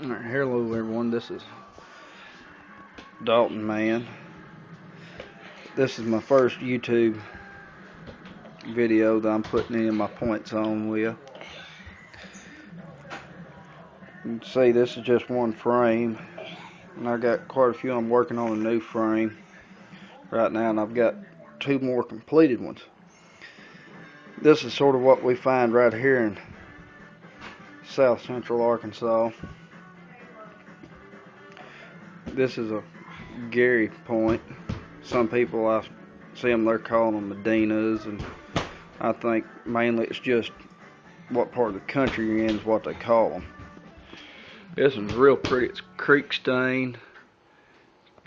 Alright, hello everyone, this is Dalton Man. This is my first YouTube video that I'm putting any of my points on with. You can see this is just one frame, and I got quite a few. I'm working on a new frame right now, and I've got two more completed ones. This is sort of what we find right here in south central Arkansas. This is a Gary point. Some people, I see them, they're calling them Medinas, and I think mainly it's just what part of the country you're in is what they call them. This one's real pretty. It's creek stained,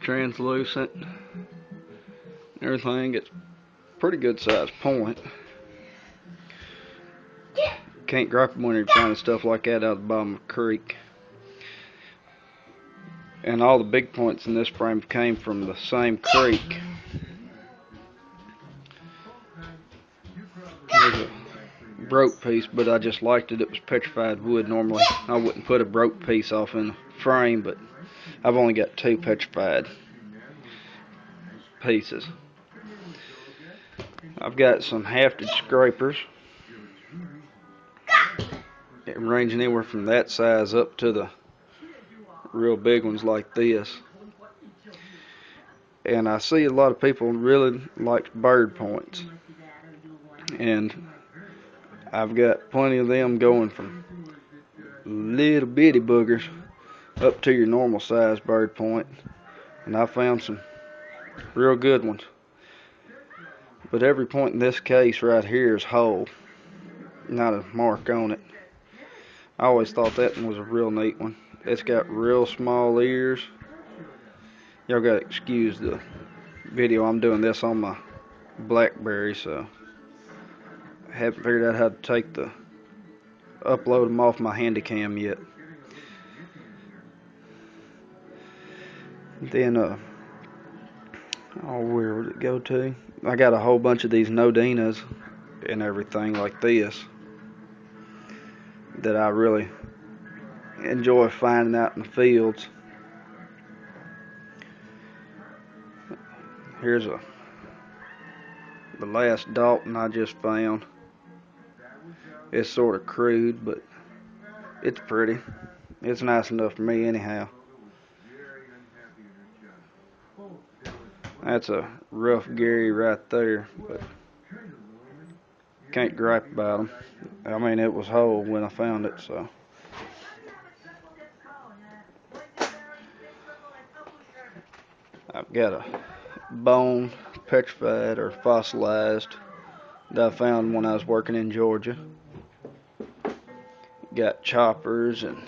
translucent, everything. It's pretty good sized point. Can't gripe when you're finding stuff like that out of the bottom of a creek. And all the big points in this frame came from the same creek. There's a broke piece, but I just liked it. It was petrified wood. Normally I wouldn't put a broke piece off in a frame, but I've only got two petrified pieces. I've got some hafted scrapers, ranging anywhere from that size up to the real big ones like this. And I see a lot of people really like bird points, and I've got plenty of them going from little bitty boogers up to your normal size bird point, and I found some real good ones. But every point in this case right here is whole, not a mark on it. I always thought that one was a real neat one. It's got real small ears. Y'all gotta excuse the video. I'm doing this on my BlackBerry, so I haven't figured out how to upload them off my Handycam yet. Then where would it go to? I got a whole bunch of these Nodinas and everything like this that I really enjoy finding out in the fields. Here's the last Dalton I just found. It's sort of crude, but it's pretty. It's nice enough for me anyhow. That's a rough Gary right there, but can't gripe about them. I mean, it was whole when I found it, so. I've got a bone, petrified or fossilized, that I found when I was working in Georgia. Got choppers and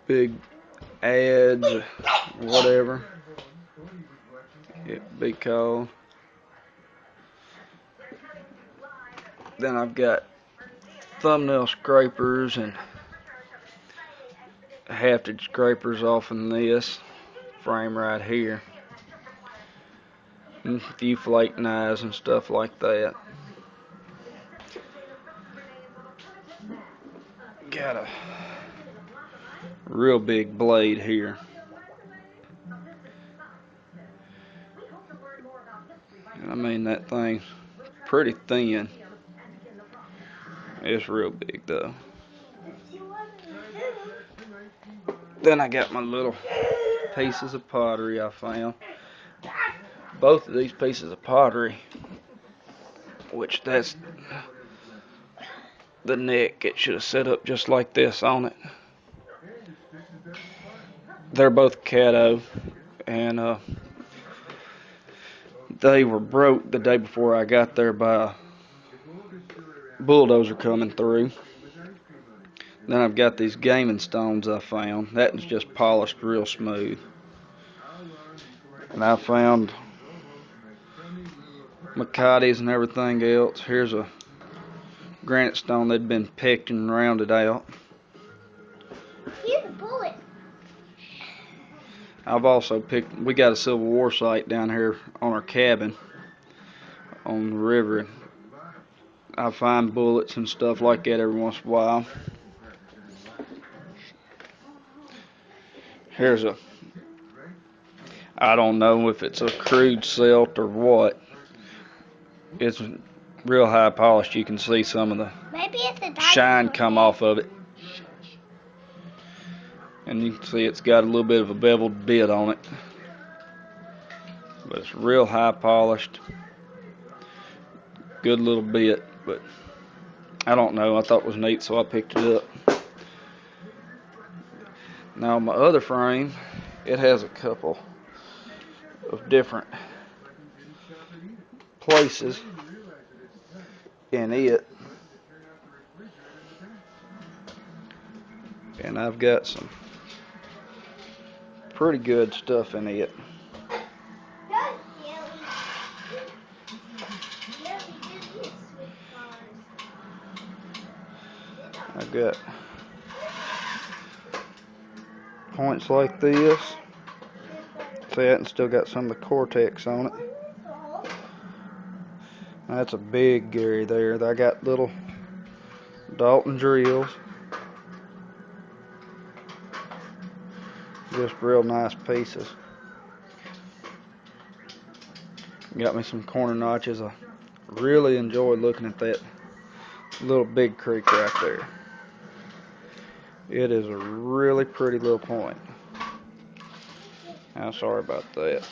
big ads, whatever it be called. Then I've got thumbnail scrapers and hafted scrapers off in this frame right here, and a few flake knives and stuff like that. Got a real big blade here. I mean, that thing's pretty thin. It's real big though. Then I got my little pieces of pottery I found. Both of these pieces of pottery, which that's the neck, it should have set up just like this on it. They're both Caddo, and they were broke the day before I got there by a bulldozer coming through. Then I've got these gaming stones I found. That one's just polished real smooth. And I found Macates and everything else. Here's a granite stone that'd been picked and rounded out. Here's a bullet. I've also we got a Civil War site down here on our cabin on the river. I find bullets and stuff like that every once in a while. Here's a, I don't know if it's a crude silt or what. It's real high polished. You can see some of the shine come off of it. And you can see it's got a little bit of a beveled bit on it. But it's real high polished. Good little bit, but I don't know. I thought it was neat, so I picked it up. Now my other frame, it has a couple of different places in it. And I've got some pretty good stuff in it. I've got points like this. See, that, and still got some of the Cortex on it. That's a big Gary there. I got little Dalton drills. Just real nice pieces. Got me some corner notches. I really enjoy looking at that little big creek right there. It is a really pretty little point. I'm sorry about that.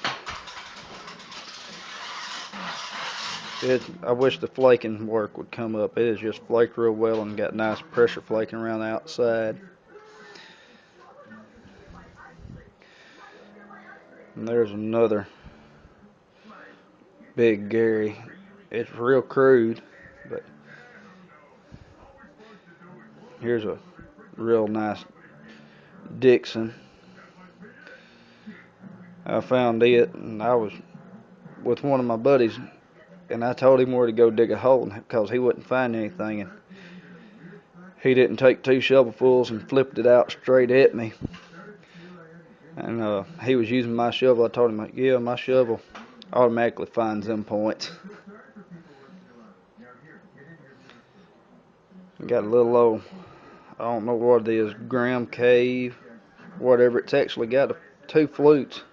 I wish the flaking work would come up. It is just flaked real well and got nice pressure flaking around the outside. And there's another big Gary. It's real crude, but here's a real nice Dixon. I found it, and I was with one of my buddies, and I told him where to go dig a hole because he wouldn't find anything. And he didn't take 2 shovelfuls and flipped it out straight at me. And he was using my shovel. I told him, yeah, my shovel automatically finds them points. Got a little old, I don't know what it is, Graham Cave, whatever. It's actually got 2 flutes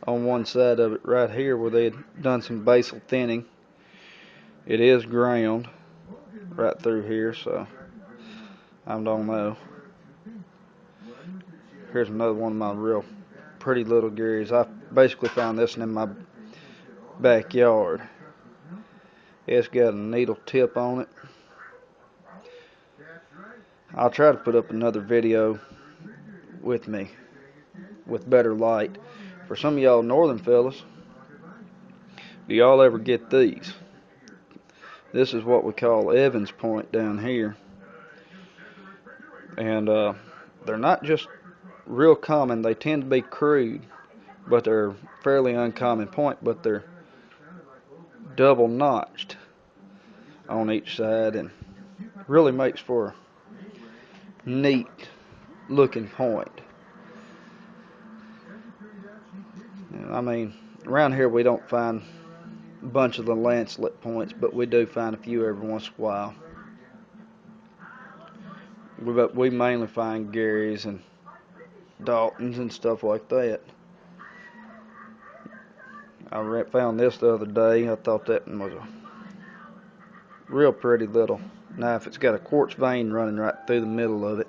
on one side of it right here where they had done some basal thinning. It is ground right through here, so I don't know. Here's another one of my real pretty little Garys. I basically found this one in my backyard. It's got a needle tip on it. I'll try to put up another video with better light. For some of y'all northern fellas, do y'all ever get these? This is what we call Evans Point down here. And they're not just real common. They tend to be crude, but they're fairly uncommon point, but they're double notched on each side and really makes for a neat looking point. I mean, around here we don't find a bunch of the lancelet points, but we do find a few every once in a while. But we mainly find Garys and Daltons and stuff like that. I found this the other day. I thought that one was a real pretty little knife. It's got a quartz vein running right through the middle of it.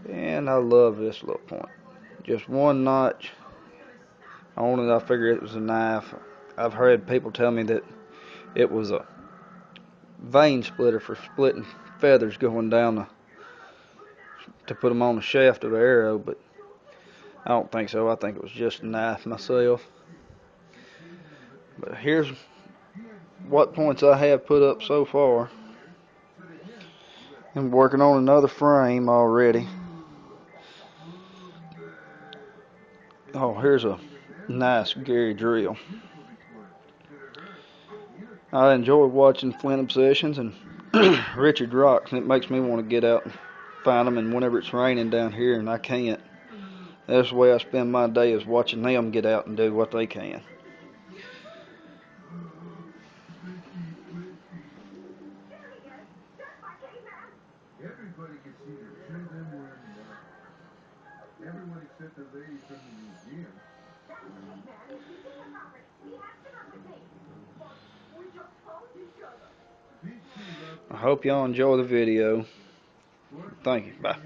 And I love this little point. Just one notch on it. I figured it was a knife. I've heard people tell me that it was a vein splitter for splitting feathers going down to put them on the shaft of the arrow, but I don't think so. I think it was just a knife myself. But here's what points I have put up so far. I'm working on another frame already. Oh, here's a nice Gary drill. I enjoy watching Flint Obsessions and Richard Rocks, and it makes me want to get out and find them. And whenever it's raining down here and I can't, that's the way I spend my day, is watching them get out and do what they can. I hope y'all enjoy the video. Thank you. Bye.